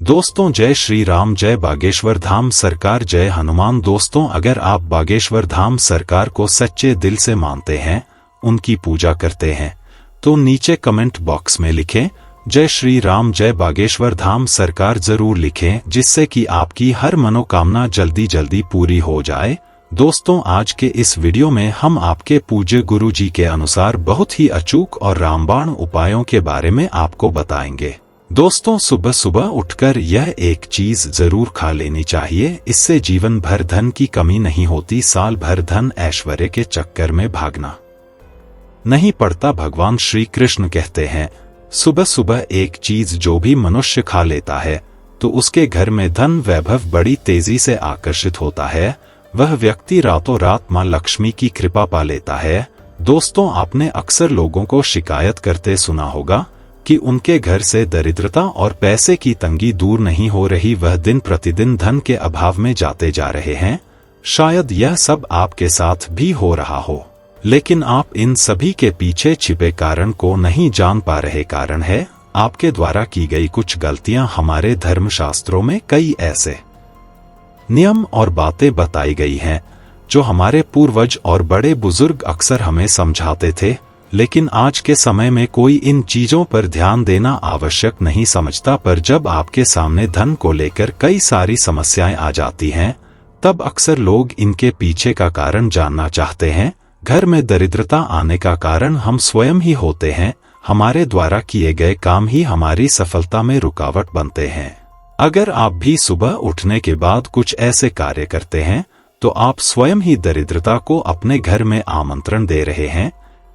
दोस्तों जय श्री राम, जय बागेश्वर धाम सरकार, जय हनुमान। दोस्तों अगर आप बागेश्वर धाम सरकार को सच्चे दिल से मानते हैं, उनकी पूजा करते हैं, तो नीचे कमेंट बॉक्स में लिखें जय श्री राम, जय बागेश्वर धाम सरकार जरूर लिखें, जिससे कि आपकी हर मनोकामना जल्दी जल्दी पूरी हो जाए। दोस्तों आज के इस वीडियो में हम आपके पूज्य गुरु जी के अनुसार बहुत ही अचूक और रामबाण उपायों के बारे में आपको बताएंगे। दोस्तों सुबह सुबह उठकर यह एक चीज जरूर खा लेनी चाहिए, इससे जीवन भर धन की कमी नहीं होती। साल भर धन ऐश्वर्य के चक्कर में भागना नहीं पड़ता। भगवान श्री कृष्ण कहते हैं, सुबह सुबह एक चीज जो भी मनुष्य खा लेता है तो उसके घर में धन वैभव बड़ी तेजी से आकर्षित होता है। वह व्यक्ति रातों रात मां लक्ष्मी की कृपा पा लेता है। दोस्तों आपने अक्सर लोगों को शिकायत करते सुना होगा कि उनके घर से दरिद्रता और पैसे की तंगी दूर नहीं हो रही, वह दिन प्रतिदिन धन के अभाव में जाते जा रहे हैं। शायद यह सब आपके साथ भी हो रहा हो, लेकिन आप इन सभी के पीछे छिपे कारण को नहीं जान पा रहे। कारण है आपके द्वारा की गई कुछ गलतियां। हमारे धर्मशास्त्रों में कई ऐसे नियम और बातें बताई गई हैं जो हमारे पूर्वज और बड़े बुजुर्ग अक्सर हमें समझाते थे, लेकिन आज के समय में कोई इन चीजों पर ध्यान देना आवश्यक नहीं समझता। पर जब आपके सामने धन को लेकर कई सारी समस्याएं आ जाती हैं, तब अक्सर लोग इनके पीछे का कारण जानना चाहते हैं। घर में दरिद्रता आने का कारण हम स्वयं ही होते हैं। हमारे द्वारा किए गए काम ही हमारी सफलता में रुकावट बनते हैं। अगर आप भी सुबह उठने के बाद कुछ ऐसे कार्य करते हैं तो आप स्वयं ही दरिद्रता को अपने घर में आमंत्रण दे रहे हैं।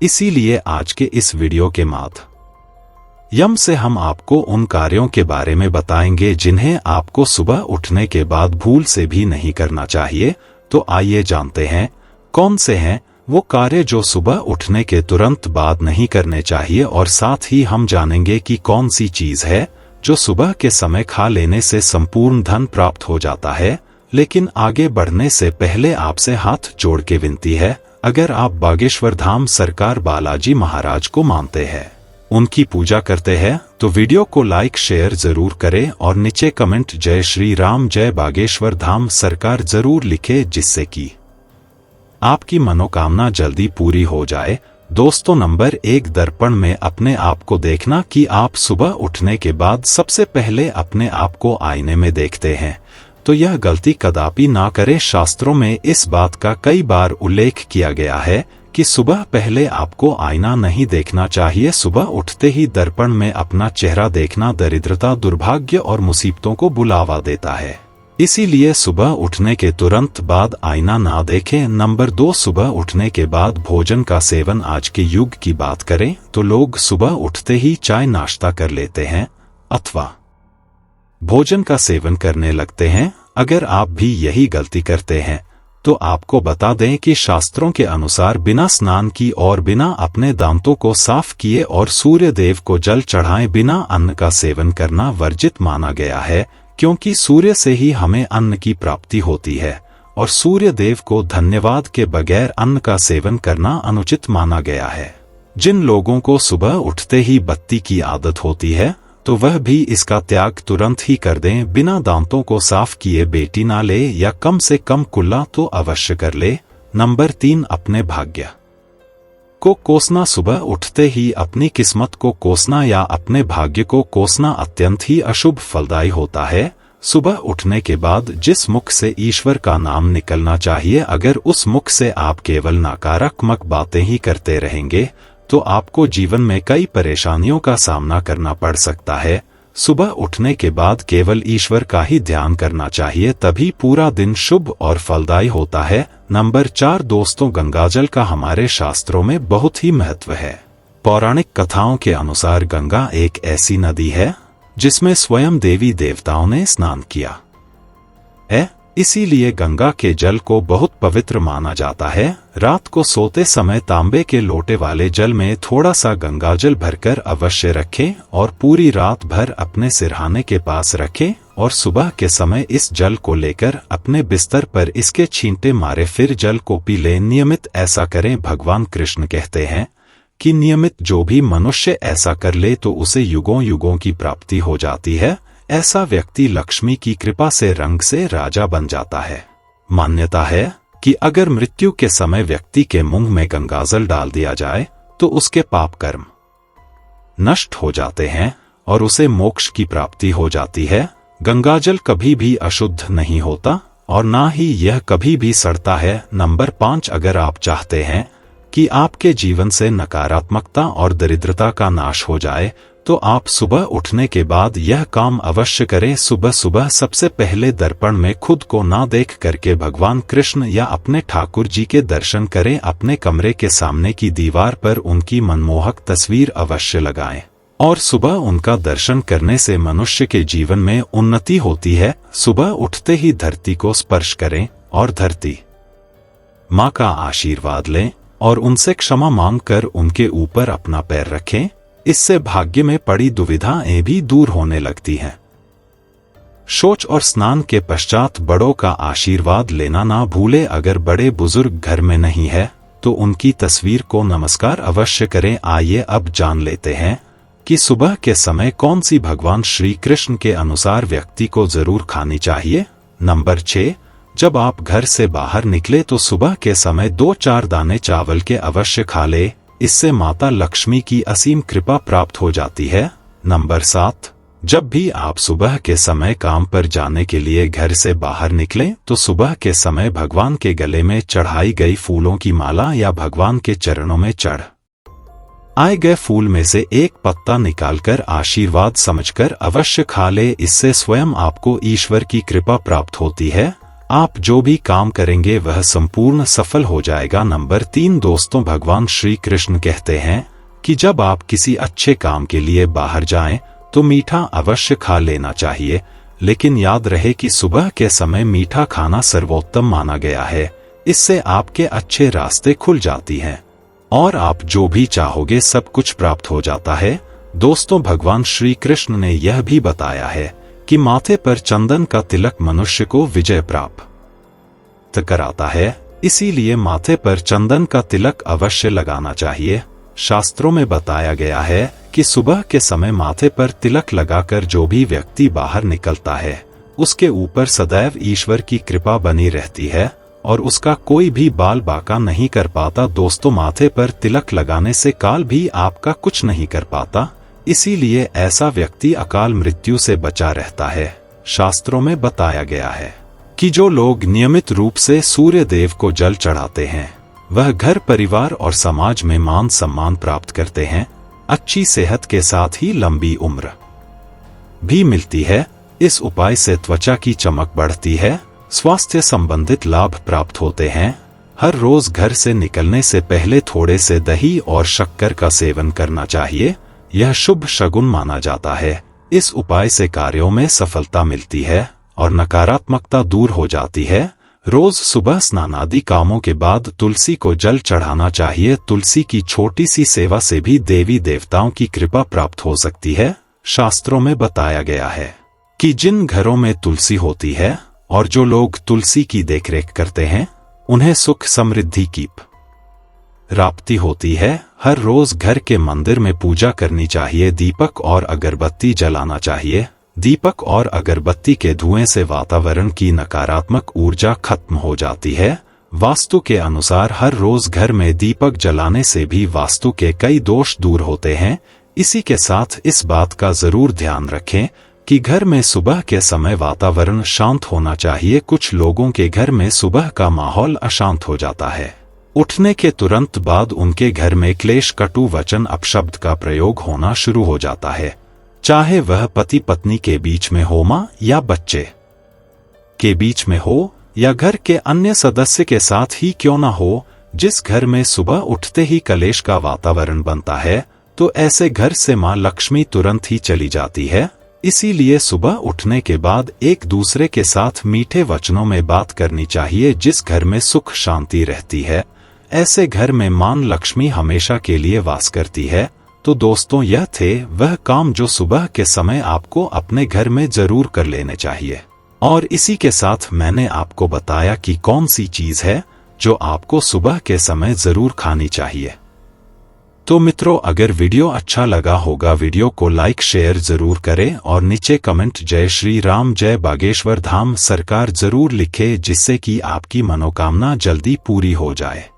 इसीलिए आज के इस वीडियो के माध्यम से हम आपको उन कार्यों के बारे में बताएंगे जिन्हें आपको सुबह उठने के बाद भूल से भी नहीं करना चाहिए। तो आइए जानते हैं कौन से हैं वो कार्य जो सुबह उठने के तुरंत बाद नहीं करने चाहिए, और साथ ही हम जानेंगे कि कौन सी चीज है जो सुबह के समय खा लेने से संपूर्ण धन प्राप्त हो जाता है। लेकिन आगे बढ़ने से पहले आपसे हाथ जोड़ के विनती है, अगर आप बागेश्वर धाम सरकार बालाजी महाराज को मानते हैं, उनकी पूजा करते हैं, तो वीडियो को लाइक शेयर जरूर करें और नीचे कमेंट जय श्री राम, जय बागेश्वर धाम सरकार जरूर लिखे, जिससे कि आपकी मनोकामना जल्दी पूरी हो जाए। दोस्तों नंबर 1, दर्पण में अपने आप को देखना कि आप सुबह उठने के बाद सबसे पहले अपने आप को आईने में देखते हैं, तो यह गलती कदापि ना करें। शास्त्रों में इस बात का कई बार उल्लेख किया गया है कि सुबह पहले आपको आईना नहीं देखना चाहिए। सुबह उठते ही दर्पण में अपना चेहरा देखना दरिद्रता, दुर्भाग्य और मुसीबतों को बुलावा देता है। इसीलिए सुबह उठने के तुरंत बाद आईना ना देखें। नंबर 2, सुबह उठने के बाद भोजन का सेवन। आज के युग की बात करें तो लोग सुबह उठते ही चाय नाश्ता कर लेते हैं अथवा भोजन का सेवन करने लगते हैं। अगर आप भी यही गलती करते हैं तो आपको बता दें कि शास्त्रों के अनुसार बिना स्नान की और बिना अपने दांतों को साफ किए और सूर्य देव को जल चढ़ाए बिना अन्न का सेवन करना वर्जित माना गया है, क्योंकि सूर्य से ही हमें अन्न की प्राप्ति होती है और सूर्य देव को धन्यवाद के बगैर अन्न का सेवन करना अनुचित माना गया है। जिन लोगों को सुबह उठते ही बत्ती की आदत होती है तो वह भी इसका त्याग तुरंत ही कर दें। बिना दांतों को साफ किए बेटी ना ले, या कम से कम कुल्ला तो अवश्य कर ले। नंबर 3, अपने भाग्य को कोसना। सुबह उठते ही अपनी किस्मत को कोसना या अपने भाग्य को कोसना अत्यंत ही अशुभ फलदायी होता है। सुबह उठने के बाद जिस मुख से ईश्वर का नाम निकलना चाहिए, अगर उस मुख से आप केवल नकारात्मक बातें ही करते रहेंगे तो आपको जीवन में कई परेशानियों का सामना करना पड़ सकता है। सुबह उठने के बाद केवल ईश्वर का ही ध्यान करना चाहिए, तभी पूरा दिन शुभ और फलदायी होता है। नंबर 4, दोस्तों गंगाजल का हमारे शास्त्रों में बहुत ही महत्व है। पौराणिक कथाओं के अनुसार गंगा एक ऐसी नदी है जिसमें स्वयं देवी देवताओं ने स्नान किया है, इसीलिए गंगा के जल को बहुत पवित्र माना जाता है। रात को सोते समय तांबे के लोटे वाले जल में थोड़ा सा गंगाजल भरकर अवश्य रखें और पूरी रात भर अपने सिरहाने के पास रखें, और सुबह के समय इस जल को लेकर अपने बिस्तर पर इसके छींटे मारे, फिर जल को पी लें। नियमित ऐसा करें। भगवान कृष्ण कहते हैं कि नियमित जो भी मनुष्य ऐसा कर ले तो उसे युगों युगों की प्राप्ति हो जाती है। ऐसा व्यक्ति लक्ष्मी की कृपा से रंग से राजा बन जाता है। मान्यता है कि अगर मृत्यु के समय व्यक्ति के मुंह में गंगाजल डाल दिया जाए तो उसके पाप कर्म नष्ट हो जाते हैं और उसे मोक्ष की प्राप्ति हो जाती है। गंगाजल कभी भी अशुद्ध नहीं होता और ना ही यह कभी भी सड़ता है। नंबर 5, अगर आप चाहते हैं कि आपके जीवन से नकारात्मकता और दरिद्रता का नाश हो जाए तो आप सुबह उठने के बाद यह काम अवश्य करें। सुबह सुबह सबसे पहले दर्पण में खुद को ना देख करके भगवान कृष्ण या अपने ठाकुर जी के दर्शन करें। अपने कमरे के सामने की दीवार पर उनकी मनमोहक तस्वीर अवश्य लगाएं और सुबह उनका दर्शन करने से मनुष्य के जीवन में उन्नति होती है। सुबह उठते ही धरती को स्पर्श करें और धरती माँ का आशीर्वाद लें और उनसे क्षमा मांगकर उनके ऊपर अपना पैर रखें। इससे भाग्य में पड़ी दुविधाएं भी दूर होने लगती हैं। शौच और स्नान के पश्चात बड़ों का आशीर्वाद लेना ना भूले। अगर बड़े बुजुर्ग घर में नहीं है तो उनकी तस्वीर को नमस्कार अवश्य करें। आइए अब जान लेते हैं कि सुबह के समय कौन सी भगवान श्री कृष्ण के अनुसार व्यक्ति को जरूर खानी चाहिए। नंबर 6, जब आप घर से बाहर निकले तो सुबह के समय 2-4 दाने चावल के अवश्य खा ले। इससे माता लक्ष्मी की असीम कृपा प्राप्त हो जाती है। नंबर 7, जब भी आप सुबह के समय काम पर जाने के लिए घर से बाहर निकलें तो सुबह के समय भगवान के गले में चढ़ाई गई फूलों की माला या भगवान के चरणों में चढ़ आए गए फूल में से एक पत्ता निकालकर आशीर्वाद समझकर अवश्य खा ले। इससे स्वयं आपको ईश्वर की कृपा प्राप्त होती है। आप जो भी काम करेंगे वह संपूर्ण सफल हो जाएगा। नंबर 3, दोस्तों, भगवान श्री कृष्ण कहते हैं कि जब आप किसी अच्छे काम के लिए बाहर जाएं तो मीठा अवश्य खा लेना चाहिए, लेकिन याद रहे कि सुबह के समय मीठा खाना सर्वोत्तम माना गया है। इससे आपके अच्छे रास्ते खुल जाती हैं और आप जो भी चाहोगे सब कुछ प्राप्त हो जाता है। दोस्तों, भगवान श्री कृष्ण ने यह भी बताया है कि माथे पर चंदन का तिलक मनुष्य को विजय प्राप्त कराता है, इसीलिए माथे पर चंदन का तिलक अवश्य लगाना चाहिए। शास्त्रों में बताया गया है कि सुबह के समय माथे पर तिलक लगाकर जो भी व्यक्ति बाहर निकलता है उसके ऊपर सदैव ईश्वर की कृपा बनी रहती है और उसका कोई भी बाल बांका नहीं कर पाता। दोस्तों, माथे पर तिलक लगाने से काल भी आपका कुछ नहीं कर पाता, इसीलिए ऐसा व्यक्ति अकाल मृत्यु से बचा रहता है। शास्त्रों में बताया गया है कि जो लोग नियमित रूप से सूर्य देव को जल चढ़ाते हैं वह घर परिवार और समाज में मान सम्मान प्राप्त करते हैं। अच्छी सेहत के साथ ही लंबी उम्र भी मिलती है। इस उपाय से त्वचा की चमक बढ़ती है, स्वास्थ्य संबंधित लाभ प्राप्त होते हैं। हर रोज घर से निकलने से पहले थोड़े से दही और शक्कर का सेवन करना चाहिए, यह शुभ शगुन माना जाता है। इस उपाय से कार्यों में सफलता मिलती है और नकारात्मकता दूर हो जाती है। रोज सुबह स्नान आदि कामों के बाद तुलसी को जल चढ़ाना चाहिए। तुलसी की छोटी सी सेवा से भी देवी देवताओं की कृपा प्राप्त हो सकती है। शास्त्रों में बताया गया है कि जिन घरों में तुलसी होती है और जो लोग तुलसी की देखरेख करते हैं उन्हें सुख समृद्धि की प्राप्ति होती है। हर रोज घर के मंदिर में पूजा करनी चाहिए। दीपक और अगरबत्ती जलाना चाहिए। दीपक और अगरबत्ती के धुएं से वातावरण की नकारात्मक ऊर्जा खत्म हो जाती है। वास्तु के अनुसार हर रोज घर में दीपक जलाने से भी वास्तु के कई दोष दूर होते हैं। इसी के साथ इस बात का जरूर ध्यान रखें कि घर में सुबह के समय वातावरण शांत होना चाहिए। कुछ लोगों के घर में सुबह का माहौल अशांत हो जाता है। उठने के तुरंत बाद उनके घर में क्लेश, कटु वचन, अपशब्द का प्रयोग होना शुरू हो जाता है, चाहे वह पति पत्नी के बीच में हो, मां या बच्चे के बीच में हो या घर के अन्य सदस्य के साथ ही क्यों ना हो। जिस घर में सुबह उठते ही कलेश का वातावरण बनता है तो ऐसे घर से मां लक्ष्मी तुरंत ही चली जाती है। इसीलिए सुबह उठने के बाद एक दूसरे के साथ मीठे वचनों में बात करनी चाहिए। जिस घर में सुख शांति रहती है ऐसे घर में मां लक्ष्मी हमेशा के लिए वास करती है। तो दोस्तों, यह थे वह काम जो सुबह के समय आपको अपने घर में जरूर कर लेने चाहिए और इसी के साथ मैंने आपको बताया कि कौन सी चीज है जो आपको सुबह के समय जरूर खानी चाहिए। तो मित्रों, अगर वीडियो अच्छा लगा होगा वीडियो को लाइक शेयर जरूर करें और नीचे कमेंट जय श्री राम जय बागेश्वर धाम सरकार जरूर लिखें, जिससे कि आपकी मनोकामना जल्दी पूरी हो जाए।